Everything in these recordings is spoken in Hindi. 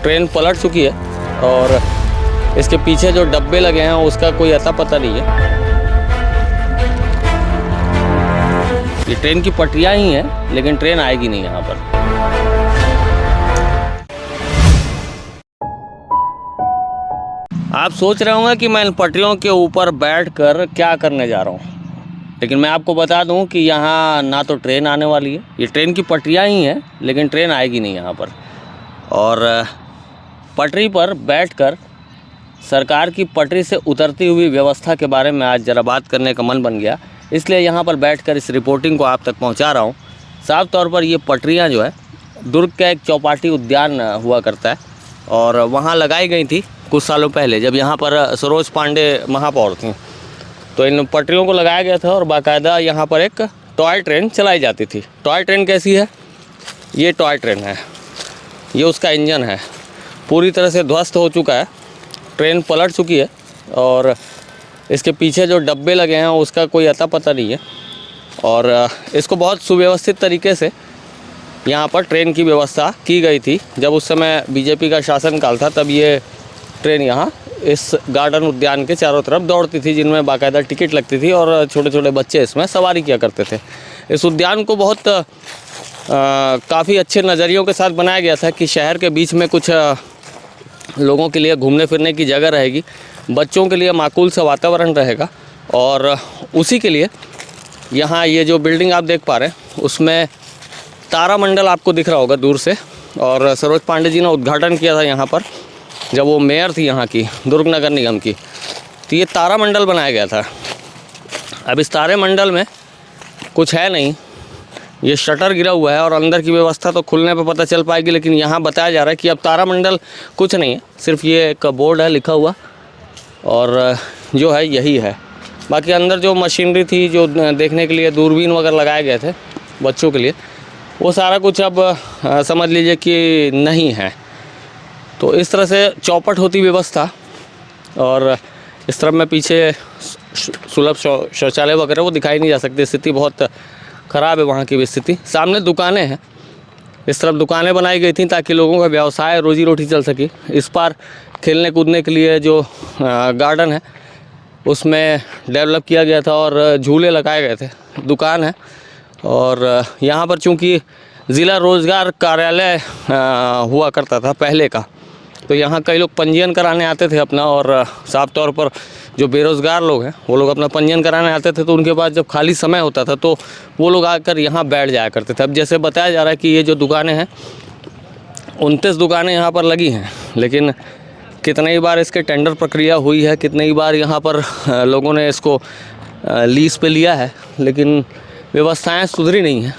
ट्रेन पलट चुकी है और इसके पीछे जो डब्बे लगे हैं उसका कोई अता पता नहीं है। ये ट्रेन की पटरियां ही हैं लेकिन ट्रेन आएगी नहीं यहाँ पर। आप सोच रहे होंगे कि मैं इन पटरियों के ऊपर बैठकर क्या करने जा रहा हूँ, लेकिन मैं आपको बता दूं कि यहाँ ना तो ट्रेन आने वाली है। ये ट्रेन की पटरियां ही हैं लेकिन ट्रेन आएगी नहीं यहाँ पर। और पटरी पर बैठकर सरकार की पटरी से उतरती हुई व्यवस्था के बारे में आज ज़रा बात करने का मन बन गया, इसलिए यहाँ पर बैठकर इस रिपोर्टिंग को आप तक पहुँचा रहा हूँ। साफ तौर पर ये पटरियाँ जो है दुर्ग का एक चौपाटी उद्यान हुआ करता है और वहाँ लगाई गई थी कुछ सालों पहले जब यहाँ पर सरोज पांडे महापौर थी। तो इन पटरियों को लगाया गया था और बाकायदा यहाँ पर एक टॉय ट्रेन चलाई जाती थी। टॉय ट्रेन कैसी है? ये टॉय ट्रेन है, ये उसका इंजन है, पूरी तरह से ध्वस्त हो चुका है, ट्रेन पलट चुकी है और इसके पीछे जो डब्बे लगे हैं उसका कोई अता पता नहीं है। और इसको बहुत सुव्यवस्थित तरीके से यहाँ पर ट्रेन की व्यवस्था की गई थी। जब उस समय बीजेपी का शासनकाल था तब ये ट्रेन यहाँ इस गार्डन उद्यान के चारों तरफ दौड़ती थी, जिनमें बाकायदा टिकट लगती थी और छोटे छोटे बच्चे इसमें सवारी किया करते थे। इस उद्यान को बहुत काफ़ी अच्छे नज़रियों के साथ बनाया गया था कि शहर के बीच में कुछ लोगों के लिए घूमने फिरने की जगह रहेगी, बच्चों के लिए माकूल सा वातावरण रहेगा। और उसी के लिए यहाँ ये जो बिल्डिंग आप देख पा रहे हैं उसमें तारामंडल आपको दिख रहा होगा दूर से, और सरोज पांडे जी ने उद्घाटन किया था यहाँ पर जब वो मेयर थी यहाँ की, दुर्ग नगर निगम की। तो ये तारामंडल बनाया गया था। अब इस तारामंडल में कुछ है नहीं, ये शटर गिरा हुआ है और अंदर की व्यवस्था तो खुलने पे पता चल पाएगी, लेकिन यहाँ बताया जा रहा है कि अब तारामंडल कुछ नहीं है, सिर्फ ये एक बोर्ड है लिखा हुआ और जो है यही है। बाकी अंदर जो मशीनरी थी, जो देखने के लिए दूरबीन वगैरह लगाए गए थे बच्चों के लिए, वो सारा कुछ अब समझ लीजिए कि नहीं है। तो इस तरह से चौपट होती व्यवस्था और इस तरफ में पीछे सुलभ शौचालय वगैरह वो दिखाई नहीं जा सकती। स्थिति बहुत ख़राब है वहाँ की भी स्थिति। सामने दुकानें हैं, इस तरफ दुकानें बनाई गई थी ताकि लोगों का व्यवसाय रोजी रोटी चल सके। इस पार खेलने कूदने के लिए जो गार्डन है उसमें डेवलप किया गया था और झूले लगाए गए थे, दुकान है। और यहाँ पर चूँकि ज़िला रोज़गार कार्यालय हुआ करता था पहले का, तो यहाँ कई लोग पंजीयन कराने आते थे अपना, और साफ तौर पर जो बेरोज़गार लोग हैं वो लोग अपना पंजीयन कराने आते थे। तो उनके पास जब खाली समय होता था तो वो लोग आकर यहाँ बैठ जाया करते थे। अब जैसे बताया जा रहा है कि ये जो दुकानें हैं 29 दुकानें यहाँ पर लगी हैं, लेकिन कितनी बार इसके टेंडर प्रक्रिया हुई है, कितनी बार यहाँ पर लोगों ने इसको लीज़ पे लिया है, लेकिन व्यवस्थाएँ सुधरी नहीं हैं।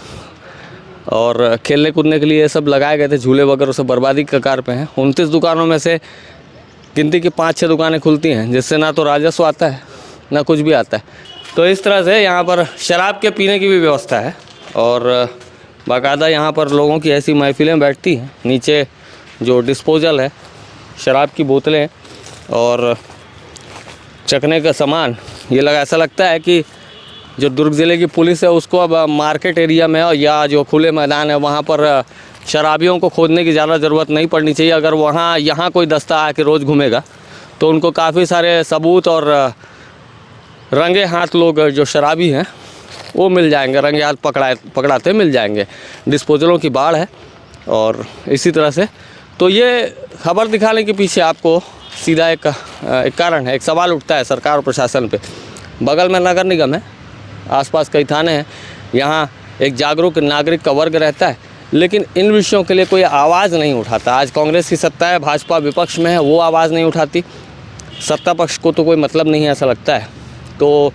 और खेलने कूदने के लिए ये सब लगाए गए थे झूले वगैरह, सब बर्बादी के कगार पे हैं। 29 दुकानों में से गिनती की 5-6 दुकानें खुलती हैं, जिससे ना तो राजस्व आता है ना कुछ भी आता है। तो इस तरह से यहाँ पर शराब के पीने की भी व्यवस्था है और बाकायदा यहाँ पर लोगों की ऐसी महफिलें बैठती हैं। नीचे जो डिस्पोजल है, शराब की बोतलें और चखने का सामान, ये ऐसा लगता है कि जो दुर्ग ज़िले की पुलिस है उसको अब मार्केट एरिया में या जो खुले मैदान है वहाँ पर शराबियों को खोजने की ज़्यादा ज़रूरत नहीं पड़नी चाहिए। अगर वहाँ यहाँ कोई दस्ता आके रोज़ घूमेगा तो उनको काफ़ी सारे सबूत और रंगे हाथ लोग जो शराबी हैं वो मिल जाएंगे, रंगे हाथ पकड़ाते मिल जाएंगे। डिस्पोजलों की बाढ़ है और इसी तरह से। तो ये खबर दिखाने के पीछे आपको सीधा एक कारण है, एक सवाल उठता है सरकार और प्रशासन पे। बगल में नगर निगम है, आसपास कई थाने हैं, यहाँ एक जागरूक नागरिक का वर्ग रहता है, लेकिन इन विषयों के लिए कोई आवाज़ नहीं उठाता। आज कांग्रेस की सत्ता है, भाजपा विपक्ष में है, वो आवाज़ नहीं उठाती। सत्ता पक्ष को तो कोई मतलब नहीं है ऐसा लगता है। तो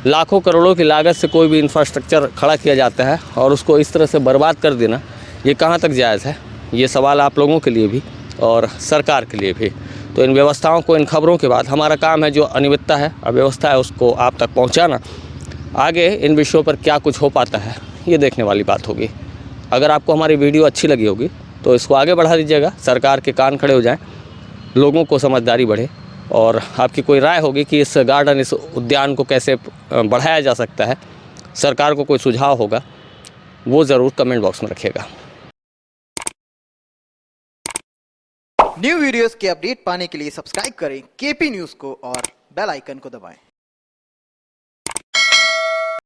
लाखों करोड़ों की लागत से कोई भी इंफ्रास्ट्रक्चर खड़ा किया जाता है और उसको इस तरह से बर्बाद कर देना, ये कहाँ तक जायज़ है? ये सवाल आप लोगों के लिए भी और सरकार के लिए भी। तो इन व्यवस्थाओं को, इन खबरों के बाद हमारा काम है जो अनियमितता है, अव्यवस्था है, उसको आप तक पहुँचाना। आगे इन विषयों पर क्या कुछ हो पाता है ये देखने वाली बात होगी। अगर आपको हमारी वीडियो अच्छी लगी होगी तो इसको आगे बढ़ा दीजिएगा, सरकार के कान खड़े हो जाएं, लोगों को समझदारी बढ़े। और आपकी कोई राय होगी कि इस गार्डन, इस उद्यान को कैसे बढ़ाया जा सकता है, सरकार को कोई सुझाव होगा, वो ज़रूर कमेंट बॉक्स में रखिएगा। न्यू वीडियोस के अपडेट पाने के लिए सब्सक्राइब करें केपी न्यूज को और बेल आइकन को दबाएं।